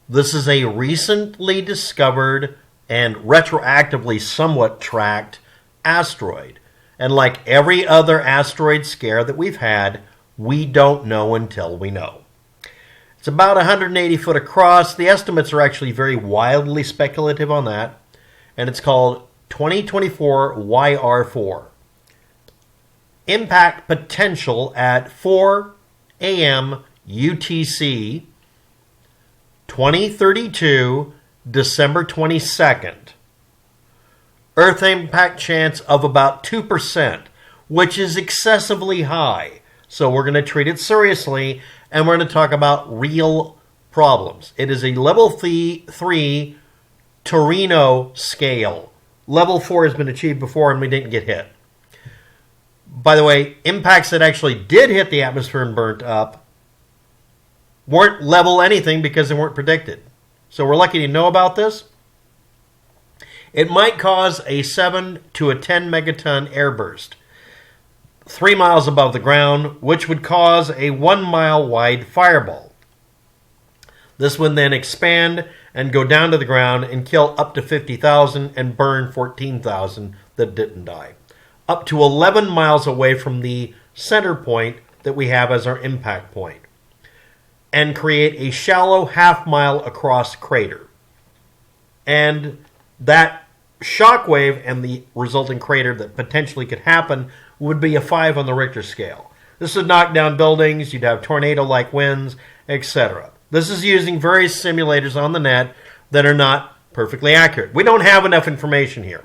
This is a recently discovered and retroactively somewhat tracked asteroid. And like every other asteroid scare that we've had, we don't know until we know. It's about 180 foot across. The estimates are actually very wildly speculative on that. And it's called 2024 YR4. Impact potential at 4 a.m. UTC, 2032, December 22nd. Earth impact chance of about 2%, which is excessively high. So we're going to treat it seriously, and we're going to talk about real problems. It is a level 3 Torino scale. Level 4 has been achieved before, and we didn't get hit. By the way, impacts that actually did hit the atmosphere and burnt up weren't level anything because they weren't predicted. So we're lucky to know about this. It might cause a 7 to a 10 megaton airburst 3 miles above the ground, which would cause a 1 mile wide fireball. This would then expand and go down to the ground and kill up to 50,000 and burn 14,000 that didn't die. Up to 11 miles away from the center point that we have as our impact point, and create a shallow half-mile across crater. And that shockwave and the resulting crater that potentially could happen would be a 5 on the Richter scale. This would knock down buildings, you'd have tornado-like winds, etc. This is using various simulators on the net that are not perfectly accurate. We don't have enough information here.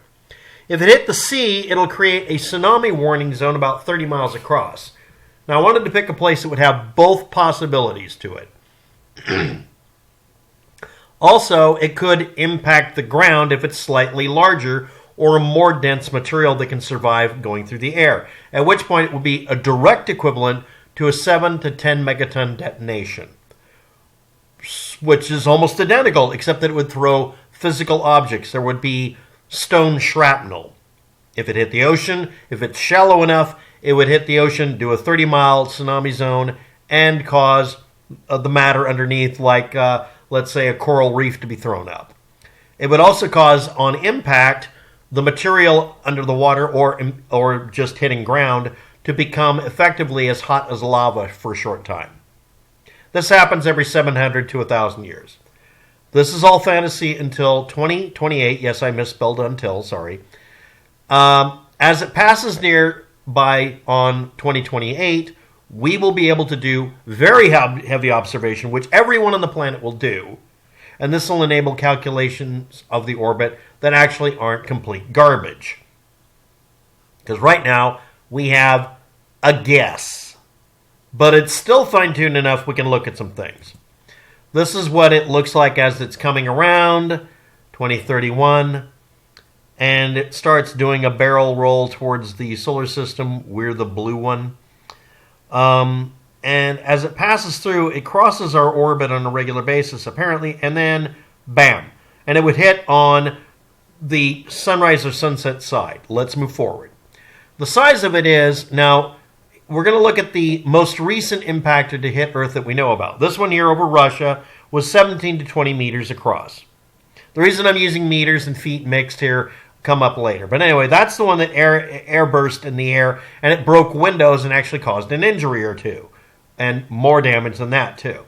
If it hit the sea, it'll create a tsunami warning zone about 30 miles across. Now, I wanted to pick a place that would have both possibilities to it. Also, it could impact the ground if it's slightly larger or a more dense material that can survive going through the air, at which point it would be a direct equivalent to a 7 to 10 megaton detonation, which is almost identical, except that it would throw physical objects. There would be stone shrapnel. If it hit the ocean, if it's shallow enough, it would hit the ocean, do a 30-mile tsunami zone, and cause the matter underneath, like, let's say, a coral reef to be thrown up. It would also cause, on impact, the material under the water or just hitting ground to become effectively as hot as lava for a short time. This happens every 700 to 1,000 years. This is all fantasy until 2028. Yes, I misspelled until, sorry. As it passes nearby on 2028, we will be able to do very heavy observation, which everyone on the planet will do. And this will enable calculations of the orbit that actually aren't complete garbage. Because right now, we have a guess. But it's still fine-tuned enough we can look at some things. This is what it looks like as it's coming around, 2031, and it starts doing a barrel roll towards the solar system. We're the blue one. And as it passes through, it crosses our orbit on a regular basis, apparently, and then, bam. And it would hit on the sunrise or sunset side. Let's move forward. The size of it is, now, we're going to look at the most recent impactor to hit Earth that we know about. This one here over Russia was 17 to 20 meters across. The reason I'm using meters and feet mixed here come up later. But anyway, that's the one that air burst in the air, and it broke windows and actually caused an injury or two. And more damage than that, too.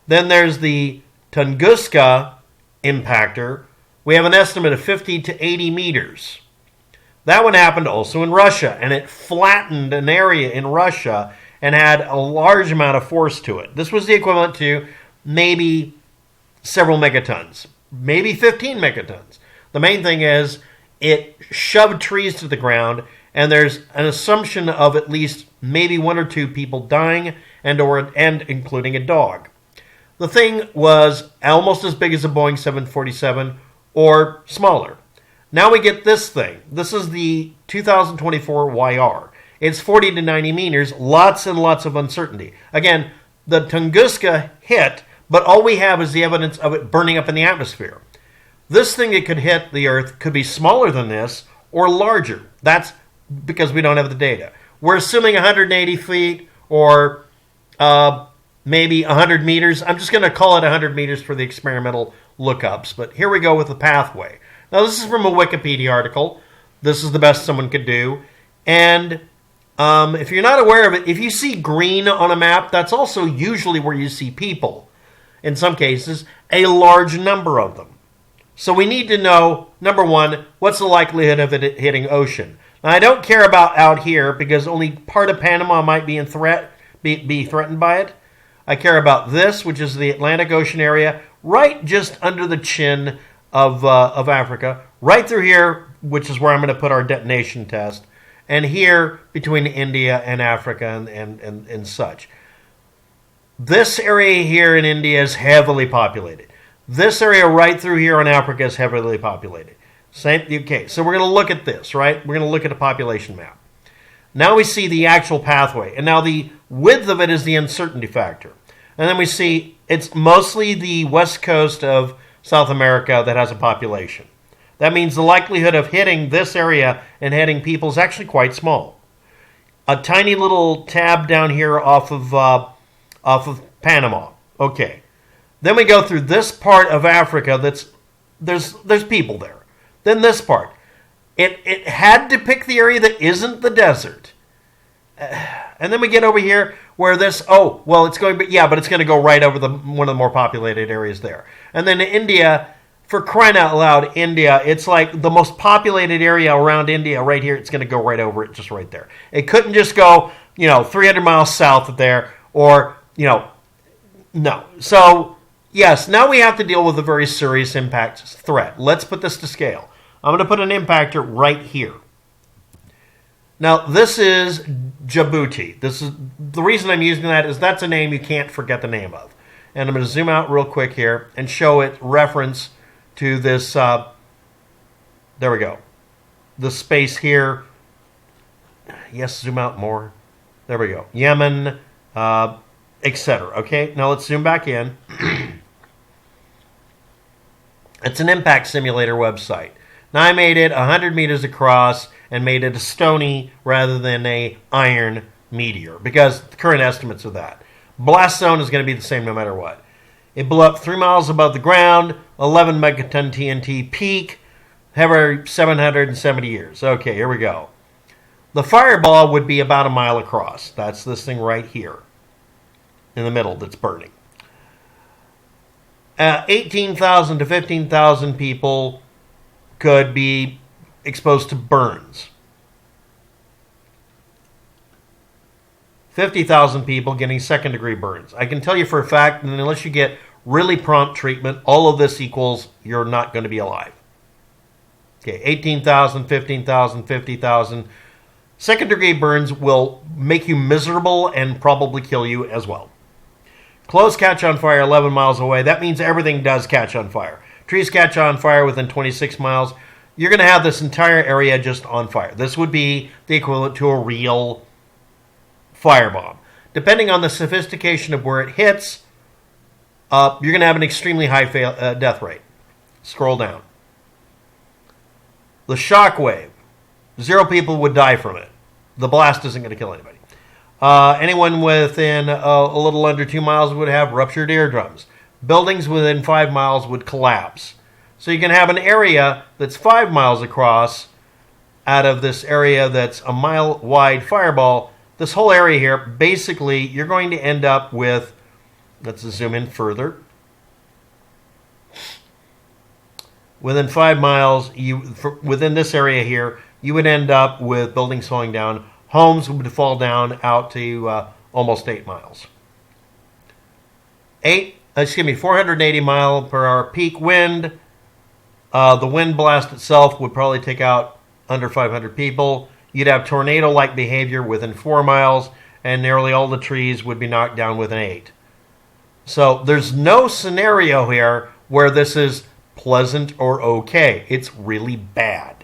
Then there's the Tunguska impactor. We have an estimate of 50 to 80 meters. That one happened also in Russia, and it flattened an area in Russia and had a large amount of force to it. This was the equivalent to maybe several megatons, maybe 15 megatons. The main thing is it shoved trees to the ground, and there's an assumption of at least maybe 1 or 2 people dying and including a dog. The thing was almost as big as a Boeing 747 or smaller. Now we get this thing. This is the 2024 YR. It's 40 to 90 meters, lots and lots of uncertainty. Again, the Tunguska hit, but all we have is the evidence of it burning up in the atmosphere. This thing that could hit the Earth could be smaller than this or larger. That's because we don't have the data. We're assuming 180 feet or maybe 100 meters. I'm just going to call it 100 meters for the experimental lookups. But here we go with the pathway. Now, this is from a Wikipedia article. This is the best someone could do. And if you're not aware of it, if you see green on a map, that's also usually where you see people. In some cases, a large number of them. So we need to know, number one, what's the likelihood of it hitting ocean? Now, I don't care about out here because only part of Panama might be be threatened by it. I care about this, which is the Atlantic Ocean area, right just under the chin of Africa, right through here, which is where I'm going to put our detonation test, and here between India and Africa and such. This area here in India is heavily populated. This area right through here in Africa is heavily populated. Okay, so we're going to look at this, right? We're going to look at a population map. Now we see the actual pathway, and now the width of it is the uncertainty factor. And then we see it's mostly the west coast of South America that has a population. That means the likelihood of hitting this area and hitting people is actually quite small. A tiny little tab down here off of Panama. Okay. Then we go through this part of Africa there's people there. Then this part. It had to pick the area that isn't the desert. And then we get over here where this, but it's going to go right over one of the more populated areas there. And then India, for crying out loud, India, it's like the most populated area around India right here. It's going to go right over it, just right there. It couldn't just go, 300 miles south of there or, no. So, yes, now we have to deal with a very serious impact threat. Let's put this to scale. I'm going to put an impactor right here. Now, this is Djibouti. This is the reason I'm using that is that's a name you can't forget the name of. And I'm going to zoom out real quick here and show it reference to this. There we go. The space here. Yes, zoom out more. There we go. Yemen, etc. Okay, now let's zoom back in. It's an impact simulator website. Now I made it 100 meters across and made it a stony rather than a iron meteor because the current estimates are that. Blast zone is going to be the same no matter what. It blew up 3 miles above the ground, 11 megaton TNT peak, every 770 years. Okay, here we go. The fireball would be about a mile across. That's this thing right here in the middle that's burning. 18,000 to 15,000 people could be exposed to burns. 50,000 people getting second-degree burns. I can tell you for a fact that unless you get really prompt treatment, all of this equals you're not going to be alive. Okay, 18,000, 15,000, 50,000. Second-degree burns will make you miserable and probably kill you as well. Close catch on fire 11 miles away. That means everything does catch on fire. Trees catch on fire within 26 miles. You're going to have this entire area just on fire. This would be the equivalent to a real firebomb. Depending on the sophistication of where it hits, you're going to have an extremely high death rate. Scroll down. The shock wave. 0 people would die from it. The blast isn't going to kill anybody. Anyone within a little under 2 miles would have ruptured eardrums. Buildings within 5 miles would collapse. So you can have an area that's 5 miles across out of this area that's a mile wide fireball. This whole area here, basically, you're going to end up with, let's zoom in further. Within 5 miles, within this area here, you would end up with buildings falling down. Homes would fall down out to almost 8 miles. 480 mile per hour peak wind. The wind blast itself would probably take out under 500 people. You'd have tornado-like behavior within 4 miles, and nearly all the trees would be knocked down within 8. So there's no scenario here where this is pleasant or okay. It's really bad.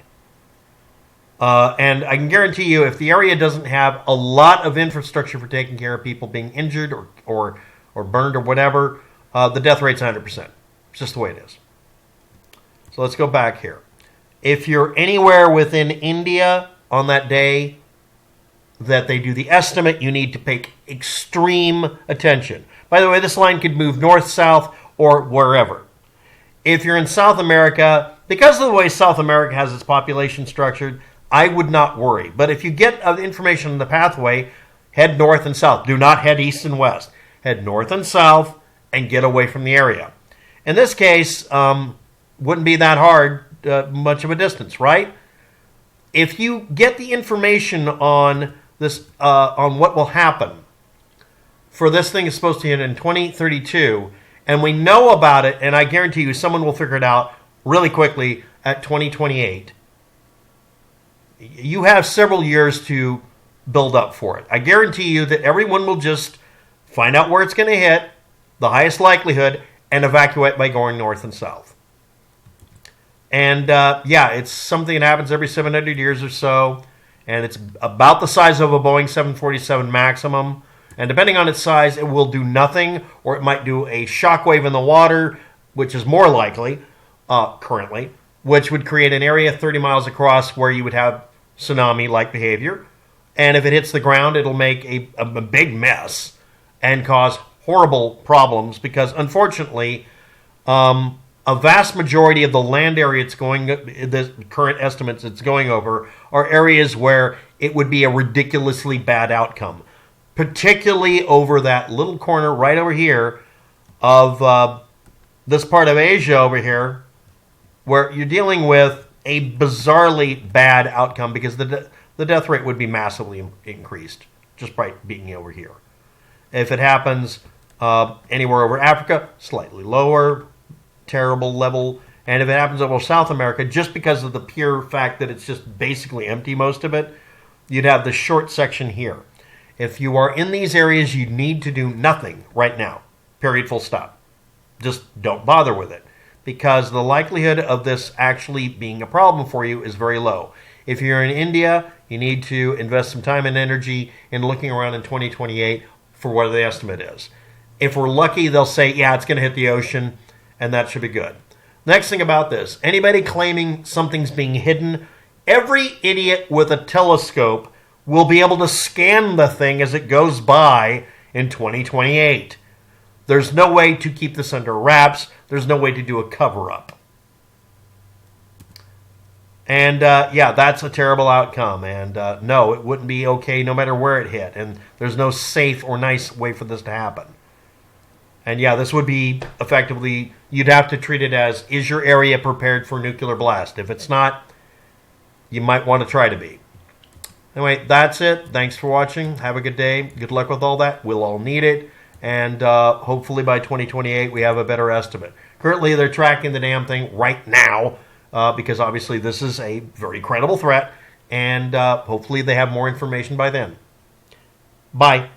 And I can guarantee you, if the area doesn't have a lot of infrastructure for taking care of people being injured or burned or whatever, the death rate's 100%. It's just the way it is. So let's go back here. If you're anywhere within India on that day that they do the estimate, you need to pay extreme attention. By the way, this line could move north, south, or wherever. If you're in South America, because of the way South America has its population structured, I would not worry. But if you get information on the pathway, head north and south. Do not head east and west. Head north and south and get away from the area. In this case, wouldn't be that hard, much of a distance, right? If you get the information on this, on what will happen, for this thing is supposed to hit in 2032, and we know about it, and I guarantee you someone will figure it out really quickly at 2028. You have several years to build up for it. I guarantee you that everyone will just find out where it's going to hit, the highest likelihood, and evacuate by going north and south. And yeah, it's something that happens every 700 years or so, and it's about the size of a Boeing 747 maximum. And depending on its size, it will do nothing, or it might do a shockwave in the water, which is more likely currently, which would create an area 30 miles across where you would have tsunami-like behavior. And if it hits the ground, it'll make a big mess and cause horrible problems because, unfortunately, a vast majority of the land area it's going, the current estimates it's going over, are areas where it would be a ridiculously bad outcome, particularly over that little corner right over here of this part of Asia over here, where you're dealing with a bizarrely bad outcome because the death rate would be massively increased just by being over here. If it happens anywhere over Africa, slightly lower, terrible level. And if it happens over South America, just because of the pure fact that it's just basically empty, most of it, you'd have the short section here. If you are in these areas, you need to do nothing right now. Period, full stop. Just don't bother with it, because the likelihood of this actually being a problem for you is very low. If you're in India, you need to invest some time and energy in looking around in 2028 for what the estimate is. If we're lucky, they'll say, yeah, it's going to hit the ocean, and that should be good. Next thing about this, anybody claiming something's being hidden, every idiot with a telescope will be able to scan the thing as it goes by in 2028. There's no way to keep this under wraps. There's no way to do a cover-up. And yeah, that's a terrible outcome. And no, it wouldn't be okay no matter where it hit. And there's no safe or nice way for this to happen. And yeah, this would be effectively, you'd have to treat it as, is your area prepared for nuclear blast? If it's not, you might want to try to be. Anyway, that's it. Thanks for watching. Have a good day. Good luck with all that. We'll all need it. And hopefully by 2028, we have a better estimate. Currently, they're tracking the damn thing right now because obviously this is a very credible threat. And hopefully they have more information by then. Bye.